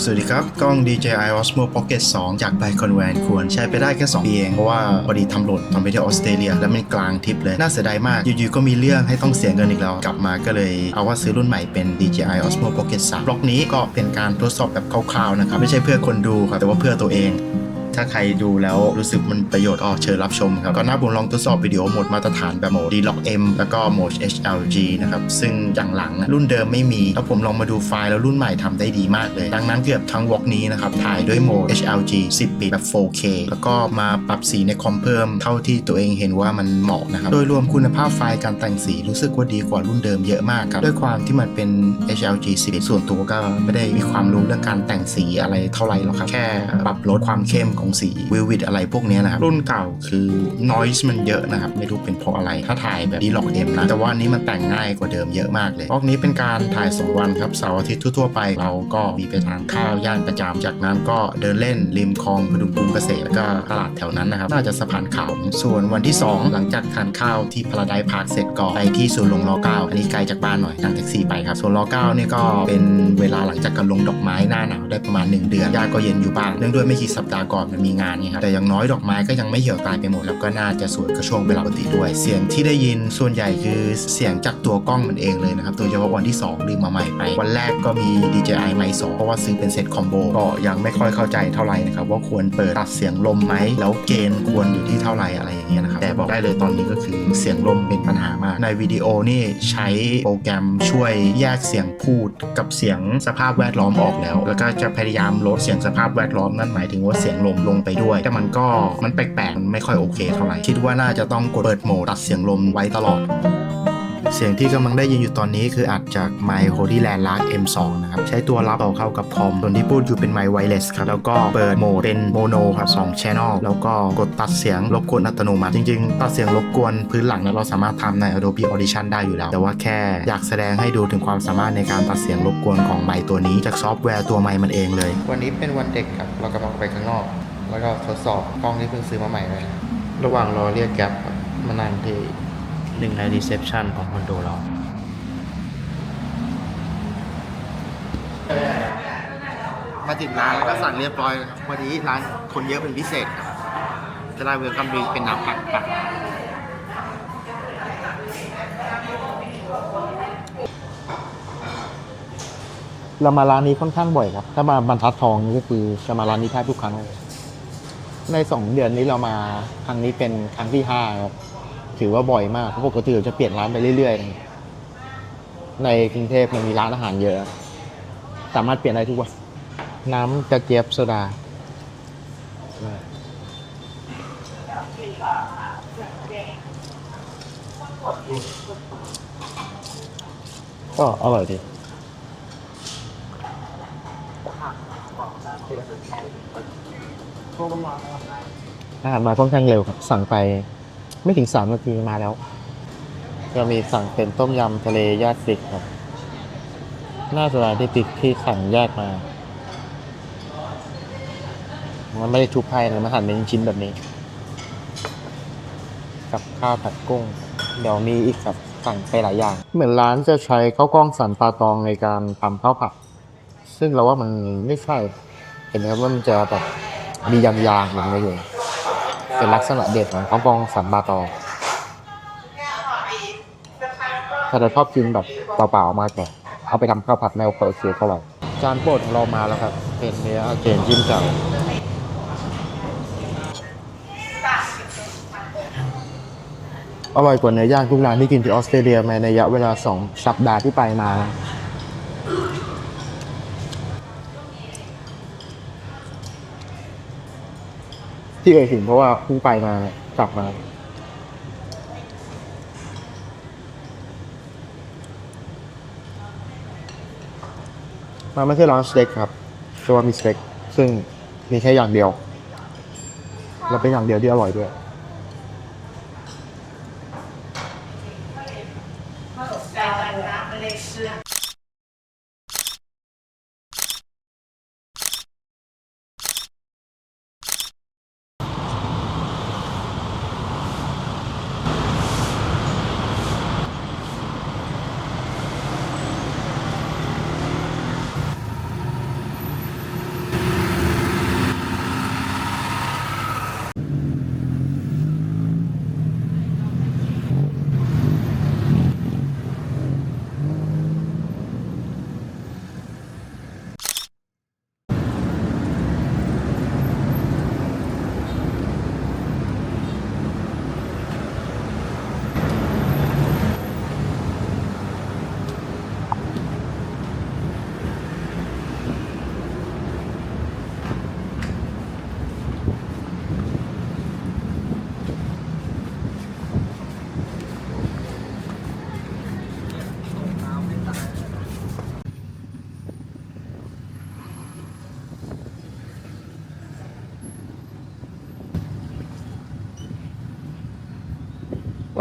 สวัสดีครับกล้อง DJI Osmo Pocket 2 จากไบคอนแวนควรใช้ไปได้แค่2 ปีเองเพราะว่าพอดีทำโหลดตอนไปที่ออสเตรเลียแล้วมันกลางทริปเลยน่าเสียดายมากอยู่ๆก็มีเรื่องให้ต้องเสียเงินอีกแล้วกลับมาก็เลยเอาว่าซื้อรุ่นใหม่เป็น DJI Osmo Pocket 3บล็อกนี้ก็เป็นการทดสอบแบบคร่าวๆนะครับไม่ใช่เพื่อคนดูครับแต่ว่าเพื่อตัวเองถ้าใครดูแล้วรู้สึกมันประโยชน์เชิญรับชมครับก่อนหน้าผมลองทดสอบวิดีโอโหมดมาตรฐานแบบโหมด D-Log M แล้วก็โหมด HLG นะครับซึ่งอย่างหลังรุ่นเดิมไม่มีแล้วผมลองมาดูไฟล์แล้วรุ่นใหม่ทำได้ดีมากเลยดังนั้นเกือบทั้งวอล์กนี้นะครับถ่ายด้วยโหมด HLG 10 ปีแบบ 4K แล้วก็มาปรับสีในคอมเพิ่มเท่าที่ตัวเองเห็นว่ามันเหมาะนะครับโดยรวมคุณภาพไฟล์การแต่งสีรู้สึกว่าดีกว่ารุ่นเดิมเยอะมากครับด้วยความที่มันเป็น HLG 10ส่วนตัวก็ไม่ได้มีความรู้เรื่องการแต่งสีอะไรเท่าไหร่หรอกครับแค่ปรับลดความเข้มของสีวิวิดอะไรพวกนี้นะครับรุ่นเก่าคือ noise มันเยอะนะครับไม่รู้เป็นเพราะอะไรถ้าถ่ายแบบ D-Log M นะแต่ว่านี้มันแต่งง่ายกว่าเดิมเยอะมากเลยพวกนี้เป็นการถ่าย2วันครับเสาร์อาทิตย์ทั่วๆไปเราก็มีไปทานข้าวย่านประจำจากนั้นก็เดินเล่นริมคลองพดุงกรุงเกษตรแล้วก็ตลาดแถวนั้นนะครับน่าจะสะพานขาวส่วนวันที่2หลังจากทานข้าวที่พาราไดซ์พาร์คเสร็จก็ไปที่สวนหลวงร9อันนี้ไกลจากบ้านหน่อยนั่งแท็กซี่ไปครับสวนร9นี่ก็เป็นเวลาหลังจากการลงดอกไม้หน้าหนาวได้ประมาณ1 เดือนหญ้าก็เย็นอยู่บ้างเนื่องด้วยไม่กี่สัปดาห์ก่อนมันมีงานนี่ครับแต่อย่างน้อยดอกไม้ก็ยังไม่เหี่ยวตายไปหมดแล้วก็น่าจะสวยกระช่วงเวลาปกติด้วยเสียงที่ได้ยินส่วนใหญ่คือเสียงจากตัวกล้องมันเองเลยนะครับโดยเฉพาะวันที่2ลืมมาใหม่ไปวันแรกก็มี DJI Mic 2เพราะว่าซื้อเป็นเซตคอมโบก็ยังไม่ค่อยเข้าใจเท่าไหร่นะครับว่าควรเปิดตัดเสียงลมไหมแล้วเกณฑ์ควรอยู่ที่เท่าไหร่อะไรอย่างเงี้ยนะครับแต่บอกได้เลยตอนนี้ก็คือเสียงลมเป็นปัญหามากในวิดีโอนี่ใช้โปรแกรมช่วยแยกเสียงพูดกับเสียงสภาพแวดล้อมออกแล้วก็จะพยายามลดเสียงสภาพแวดล้อมนั่นหมายถึงว่าเสียงลมลงไปด้วยแต่มันแปลกๆมันไม่ค่อยโอเคเท่าไหร่คิดว่าน่าจะต้องกดเปิดโหมดตัดเสียงลมไว้ตลอดเสียงที่กำลังได้ยินอยู่ตอนนี้คืออัดจากไมค์ HoloLens Lark M2 นะครับใช้ตัวรับเอาเข้ากับคอมส่วนที่พูดอยู่เป็นไมค์ไวเลสครับแล้วก็เปิดโหมดเป็นโมโนครับ2 Channel แล้วก็กดตัดเสียงรบกวนอัตโนมัติจริงๆตัดเสียงรบกวนพื้นหลังเราสามารถทำใน Adobe Audition ได้อยู่แล้วแต่ว่าแค่อยากแสดงให้ดูถึงความสามารถในการตัดเสียงรบกวนของไมค์ตัวนี้จากซอฟต์แวร์ตัวไมค์มันเองเลยวันนี้เป็นวันเด็กครับเรากำลังไปข้างนอกแล้วก็ทดสอบกล้องที่เพิ่งซื้อมาใหม่เลยระหว่างรอเรียกแก๊ปมานั่งที่หนึ่งในรีเซพชันของคอนโดเรามาถึงร้านแล้วก็สั่งเรียบร้อยครับวันนี้ร้านคนเยอะเป็นพิเศษครับจะได้เวลคัมดริงเป็นน้ำผักครับเรามาร้านนี้ค่อนข้างบ่อยครับถ้ามาบรรทัดทองนี่ก็คือจะมาร้านนี้แทบทุกครั้งเลยใน2 เดือนนี้เรามาครั้งนี้เป็นครั้งที่5ครับถือว่าบ่อยมากเพราะปกติเราจะเปลี่ยนร้านไปเรื่อยๆในกรุงเทพมันมีร้านอาหารเยอะสามารถเปลี่ยนได้ทุกวันน้ำกระเจี๊ยบโซดาก็อร่อยดีอาหารมาค่อนข้างเร็วครับสั่งไปไม่ถึง3 นาทีมาแล้วก็มีสั่งเป็นต้มยำทะเลย่าติดครับน่าจะได้ติดที่สั่งแยกมามันไม่ได้ทุบให้นะมันหั่นเป็นชิ้นแบบนี้กับข้าวผัดกุ้งเดี๋ยวมีอีกครับสั่งไปหลายอย่างเหมือนร้านจะใช้ข้าวกล้องสันปลาตองในการทำข้าวผัดซึ่งเราว่ามันไม่ใช่เห็นไหมว่ามันจะแบบมียางๆอย่างนี้อยู่เป็นลักษณะเด็ดของข้าวกล้องสันปลาตองถ้าเราชอบกินแบบเปล่าๆมาก่อนเอาไปทำข้าวผัดแนวเปอร์เซียเท่าไหร่จานโปรดของเรามาแล้วครับเป็นเนื้อเจนจิ้มกับอร่อยกว่าเนื้อย่างทุกร้านที่กินที่ออสเตรเลียในระยะเวลา2 สัปดาห์ที่ไปมาที่ถึงเพราะว่าเพิ่งไปมากลับมาไม่ใช่ร้านสเต็กครับแต่ว่ามีสเต็กซึ่งมีแค่อย่างเดียวและเป็นอย่างเดียวที่อร่อยด้วย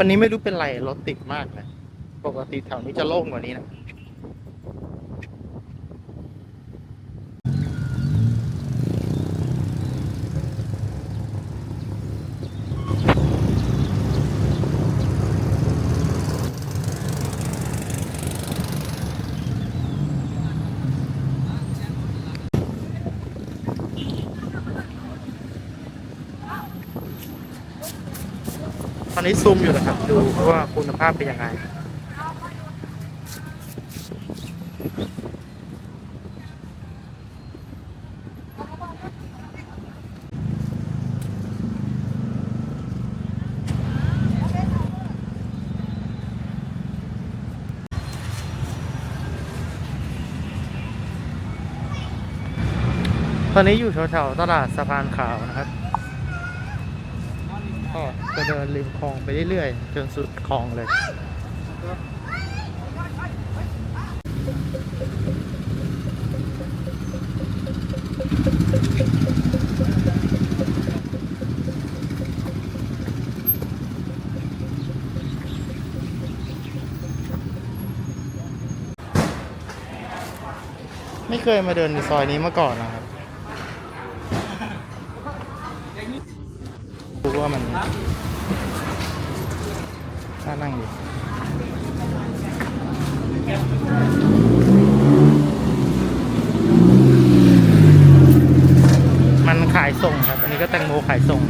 วันนี้ไม่รู้เป็นไรรถติดมากเลยปกติแถวนี้จะโล่งกว่านี้นะตอนนี้ซูมอยู่นะครับดูว่าคุณภาพเป็นยังไงตอนนี้อยู่แถวๆตลาดสะพานขาวนะครับก็จะเดินริมคลองไปเรื่อยๆจนสุดคลองเลยไม่เคยมาเดินในซอยนี้มาก่อนนะครับดูว่ามันน่านั่งดีมันขายส่งครับอันนี้ก็แตงโมขายส่ง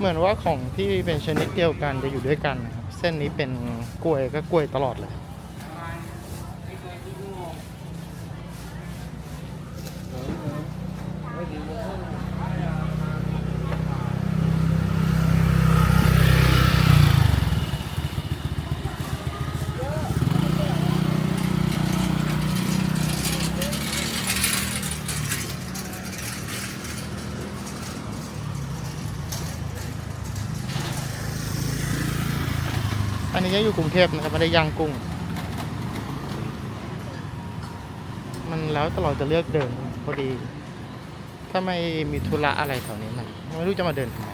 เหมือนว่าของที่เป็นชนิดเดียวกันจะอยู่ด้วยกันนะครับเส้นนี้เป็นกล้วยก็กล้วยตลอดเลยอันนี้ยังอยู่กรุงเทพนะครับไม่ได้ย่างกุ้งมันแล้วแต่เราจะเลือกเดินพอดีถ้าไม่มีธุระอะไรแถวนี้มันไม่รู้จะมาเดินทำไม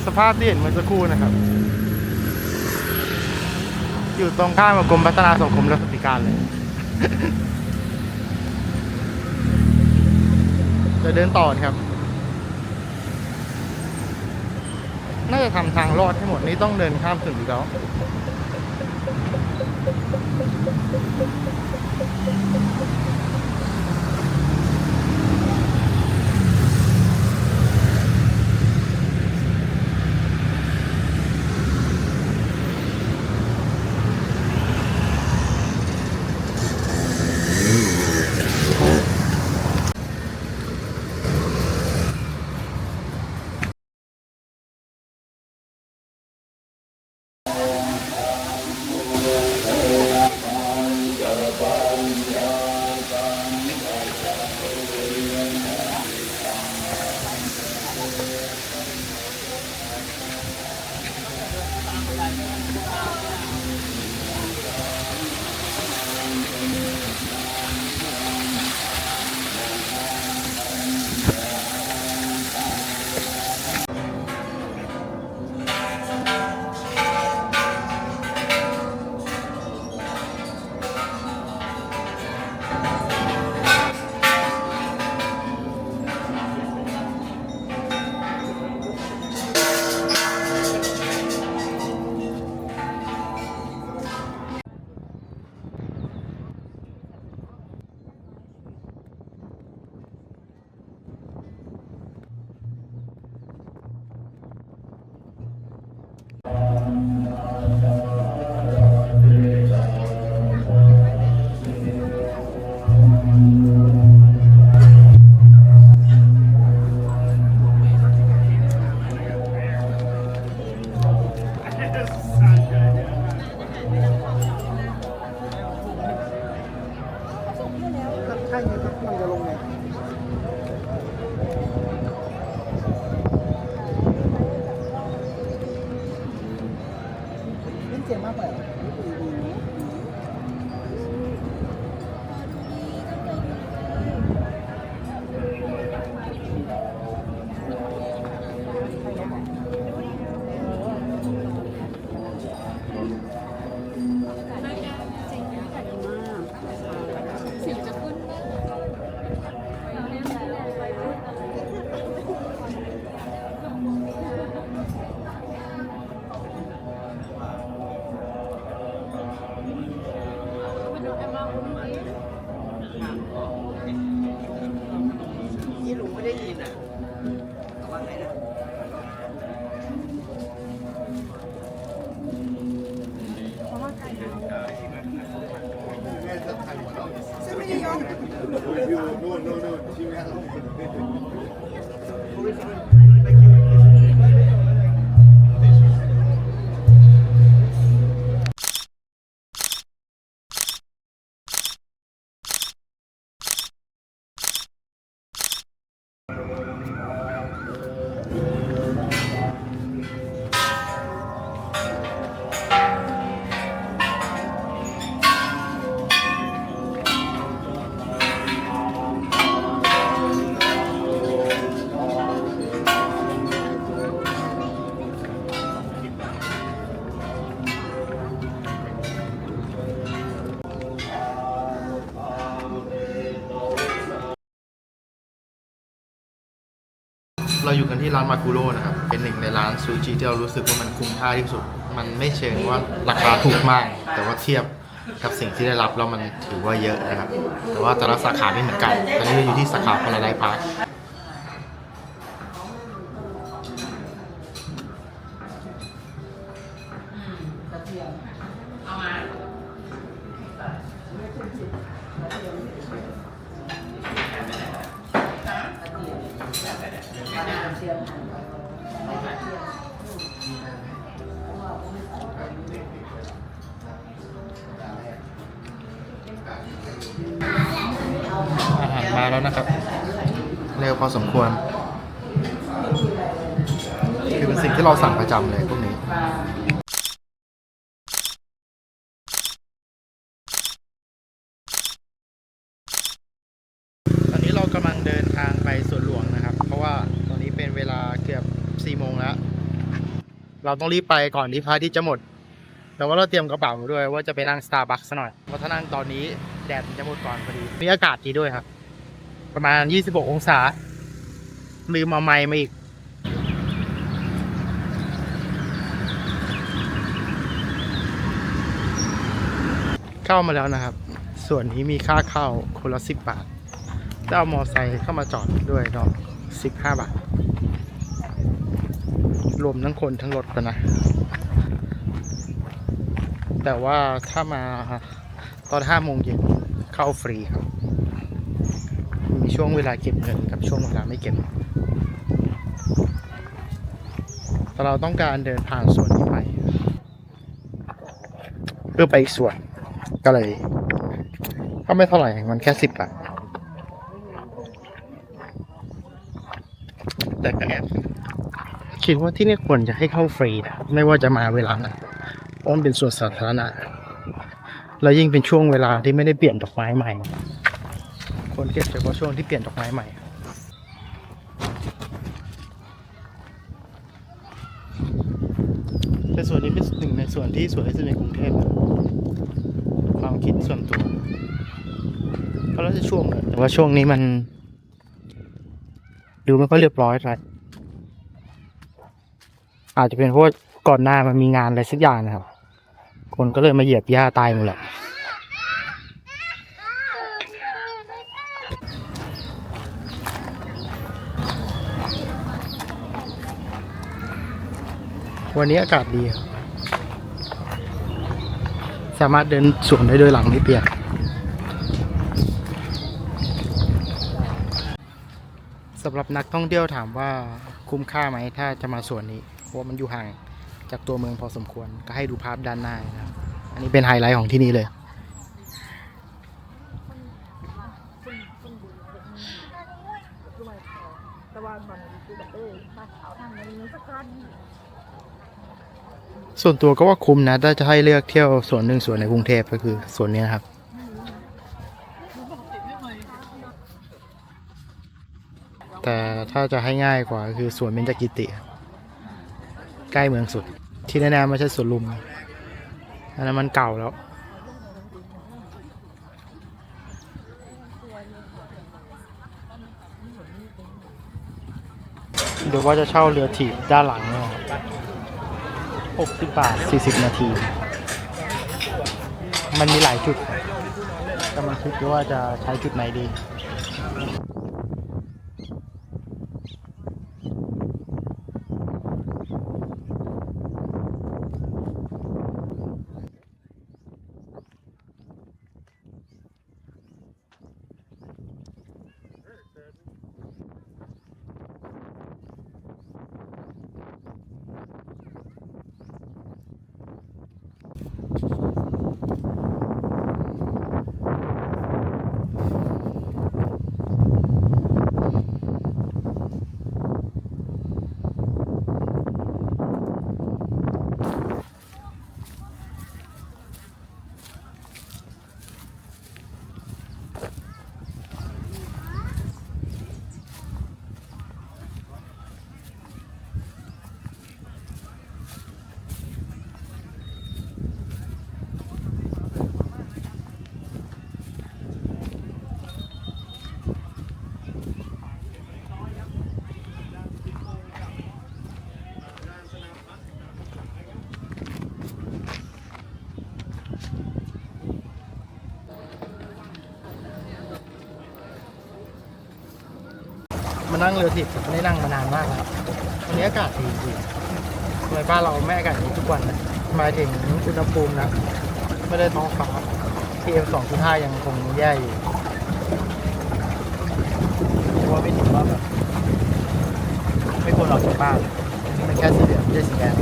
สภาพที่เห็นเมื่อสักครู่นะครับอยู่ตรงข้ามกับกรมพัฒนาสังคมและสวัสดิการเลยจะเดินต่อครับน่าจะทำทางลอดให้หมดนี่ต้องเดินข้ามถนนอีกแล้ว สียงมากกว่า นี่ลุงไม่ได้ยินอ่ะว่าไงนะ เราอยู่กันที่ร้านมากุโร่นะครับ เป็นหนึ่งในร้านซูชิที่เรารู้สึกว่ามันคุ้มค่าที่สุด มันไม่เชิงว่าราคาถูกมาก แต่ว่าเทียบกับสิ่งที่ได้รับแล้วมันถือว่าเยอะนะครับ แต่ว่าแต่ละสาขาไม่เหมือนกันตอนนี้เราอยู่ที่สาขาพาราไดซ์พาร์ค อาหารมาแล้วนะครับ เร็วพอสมควร คือเป็นสิ่งที่เราสั่งประจำเลยพวกนี้ ตอนนี้เรากำลังเดินทางไปสวนหลวงนะครับ เพราะว่าตอนนี้เป็นเวลาเกือบ4 โมงแล้ว เราต้องรีบไปก่อนที่พระอาทิตย์จะหมด แต่ว่าเราเตรียมกระเป๋าด้วยว่าจะไปนั่ง Starbucks ซะหน่อย เพราะถ้านั่งตอนนี้แดดมันจะหมดก่อนพอดี มีอากาศดีด้วยครับ ประมาณ26 องศา ลืมเอาไมค์มาอีก เข้ามาแล้วนะครับ ส่วนนี้มีค่าเข้าคนละ10 บาทถ้าเอามอไซค์เข้ามาจอดด้วยก็15 บาท รวมทั้งคนทั้งรถกันนะ แต่ว่าถ้ามาตอน5 โมงเย็นเข้าฟรีครับ มีช่วงเวลาเก็บเงินกับช่วงเวลาไม่เก็บ แต่เราต้องการเดินผ่านสวนนี้ไป เพื่อไปอีกส่วนก็เลยก็ไม่เท่าไหร่มันแค่10 บาท แต่ก็แอบคิดว่าที่นี่ควรจะให้เข้าฟรีนะไม่ว่าจะมาเวลาไหนเพราะมันเป็นส่วนสาธารณะแล้วยิ่งเป็นช่วงเวลาที่ไม่ได้เปลี่ยนดอกไม้ใหม่ คนเก็บเฉพาะช่วงที่เปลี่ยนดอกไม้ใหม่ แต่ส่วนนี้เป็นหนึ่งในส่วนที่สวยที่สุดในกรุงเทพนะความคิดส่วนตัวก็แล้วจะช่วงเลยแต่ว่าช่วงนี้มันดูไม่ค่อยเรียบร้อยเท่าไหร่อาจจะเป็นเพราะก่อนหน้ามันมีงานอะไรสักอย่างนะครับ คนก็เลยมาเหยียบหญ้าตายหมดแหละวันนี้อากาศดีครับสามารถเดินสวนได้โดยหลังไม่เปียกสำหรับนักท่องเที่ยวถามว่าคุ้มค่าไหมถ้าจะมาสวนนี้เพราะว่ามันอยู่ห่างจากตัวเมืองพอสมควรก็ให้ดูภาพด้านหน้านะครับอันนี้เป็นไฮไลท์ของที่นี่เลย ส่วนตัวก็ว่าคุ้มนะถ้าจะให้เลือกเที่ยวสวนหนึ่งสวนในกรุงเทพก็คือสวนนี้นะครับแต่ถ้าจะให้ง่ายกว่าก็คือสวนเบญจกิติใกล้เมืองสุดที่แน่ๆไม่ใช่สวนลุมอันนั้นมันเก่าแล้วเดี๋ยวว่าจะเช่าเรือถีบด้านหลังเนี่ย60 บาท40 นาทีมันมีหลายจุดกำลังคิดอยู่ว่าจะใช้จุดไหนดีมานั่งเรือถีบไม่ได้นั่งมานานมากแล้ววันนี้อากาศดีจริงทำไมบ้านเราไม่อากาศอย่างนี้ทุกวันนะหมายถึงอุณหภูมินะไม่ได้ท้องฟ้า PM 2.5 ยังคงแย่อยู่เพราะว่าไม่ถึงว่าแบบไม่ควรออกจากบ้านนี่มันแค่สีเหลืองไม่ใช่สีแดง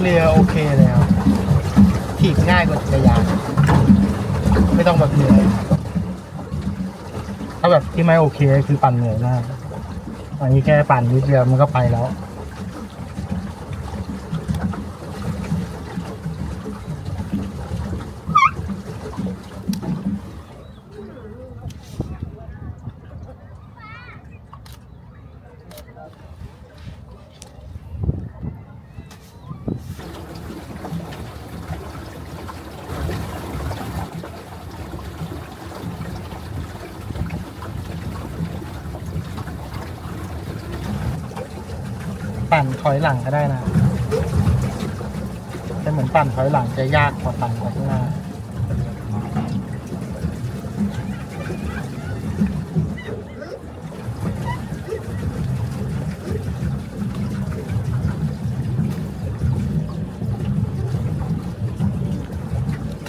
เรือโอเคเลยครับถีบง่ายกว่าจักรยานไม่ต้องแบบเหนื่อยถ้าแบบที่ไม่โอเคคือปั่นเหนื่อยมากอันนี้แค่ปั่นนิดเดียวมันก็ไปแล้วปั่นถอยหลังก็ได้นะแต่เหมือนปั่นถอยหลังจะยากกว่าปั่นไปข้างหน้า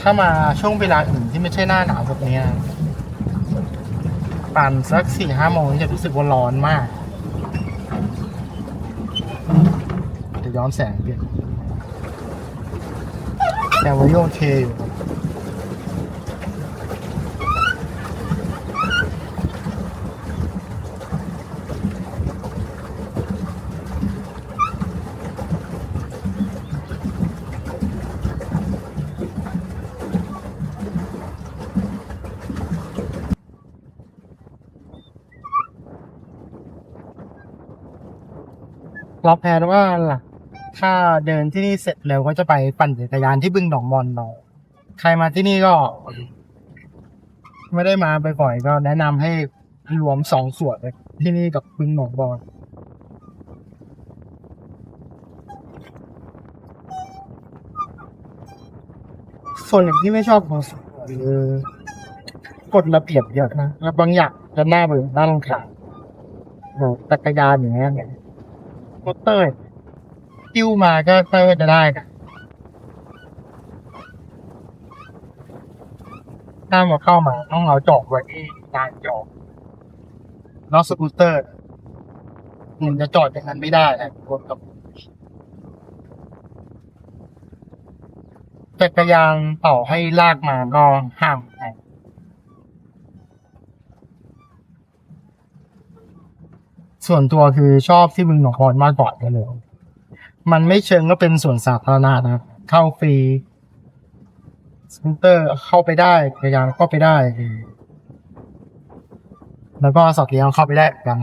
ถ้ามาช่วงเวลาอื่นที่ไม่ใช่หน้าหนาวแบบนี้ปั่นสัก4-5 โมงจะรู้สึกว่าร้อนมากจะย้อนแสงเปลี่ยนแต่ว่าโอเคอยู่เราแพลนว่าถ้าเดินที่นี่เสร็จแล้วก็จะไปปั่นจักรยานที่บึงหนองมอนต่อใครมาที่นี่ก็ ไม่ได้มาบ่อยๆก็แนะนำให้รวมสองส่วนเลยที่นี่กับบึงหนองบอนส่วนหนึ่งที่ไม่ชอบของสุคือกฎระเบียบเยอะนะแล้วบางอย่างจะน่าเบื่อน่ารำคาญแบบจักรยานอย่างเงี้ยโคเตอร์กิ้วมาก็จะได้นะถ้ามาเข้ามาต้องเอาจอดไว้ที่ลานจอดแล้วสกูตเตอร์มันจะจอดอย่างนั้นไม่ได้นะรถกับจักรยานต่อให้ลากมาก็ห้ามนะส่วนตัวคือชอบที่บึงหนองบอนมากกว่าเลย มันไม่เชิงก็เป็นสวนสาธารณะนะครับเข้าฟรีสกูตเตอร์เข้าไปได้จักรยานเข้าไปได้ แล้วก็สัตว์เลี้ยงเข้าไปได้เหมือนกัน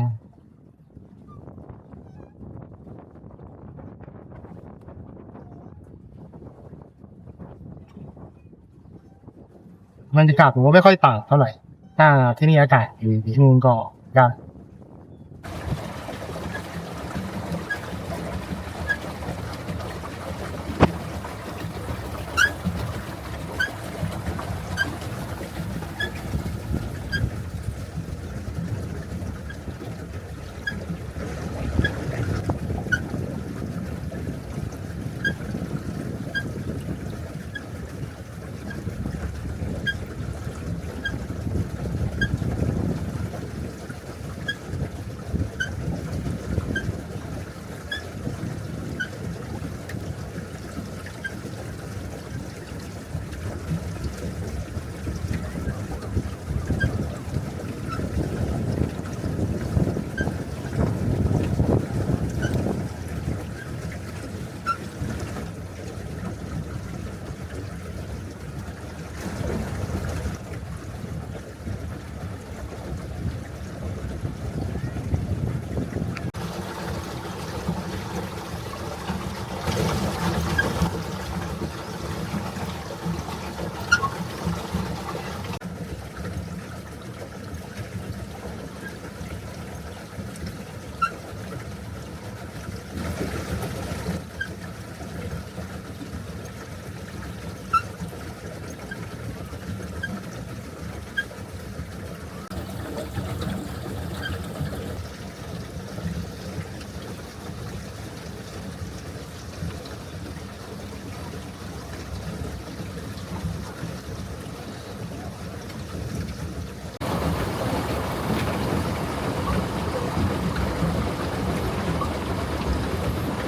บรรยากาศผมว่าไม่ค่อยต่างเท่าไหร่ ถ้าที่นี่อากาศดีที่นู่นก็ได้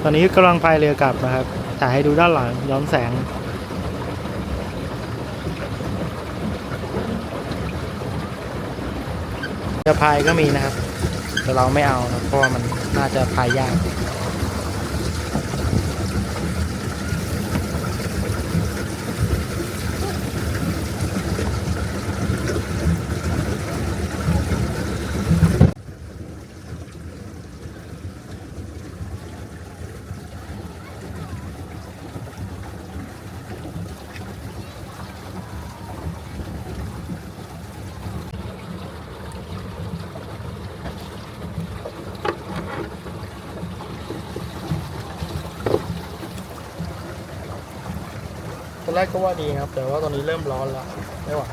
ตอนนี้กำลังพายเรือกลับนะครับถ่ายให้ดูด้านหลังย้อนแสงเรือพายก็มีนะครับแต่เราไม่เอานะเพราะว่ามันน่าจะพายยากตอนแรกก็ว่าดีครับแต่ว่าตอนนี้เริ่มร้อนแล้วไม่ไหว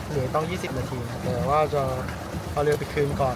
เหลือต้อง20 นาทีนะแต่ว่าจะเอาเรือไปคืนก่อน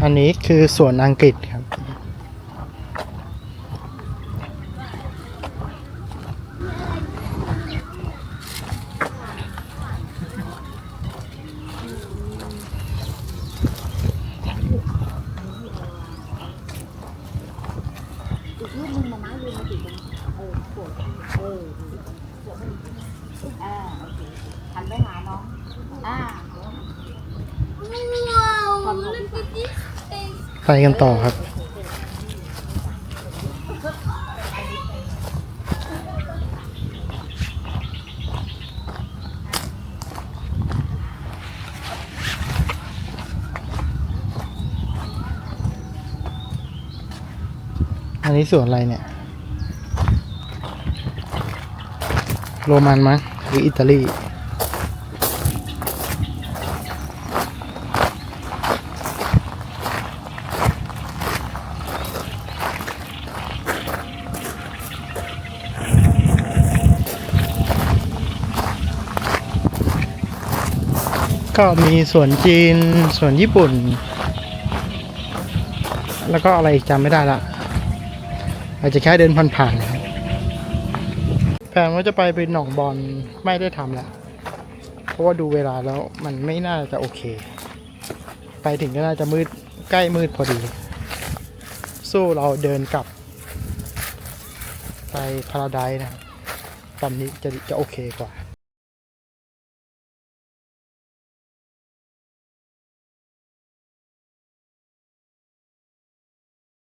อันนี้คือสวนอังกฤษครับ อีกรูปนึงมาม้าลืมมาติดตรงปวดโอเคหันไปหาน้องไปกันต่อครับ อันนี้สวนอะไรเนี่ย โรมันมั้งหรืออิตาลี ก็มีสวนจีนสวนญี่ปุ่น แล้วก็อะไรอีกจำไม่ได้ละ อาจจะแค่เดินผ่านๆแผนว่าจะไปเป็นหนองบอลไม่ได้ทำแล้ว เพราะว่าดูเวลาแล้วมันไม่น่าจะโอเค ไปถึงก็น่าจะมืดใกล้มืดพอดี สู้เราเดินกลับ ไปพาราไดซ์นะตอนนี้จะโอเคกว่า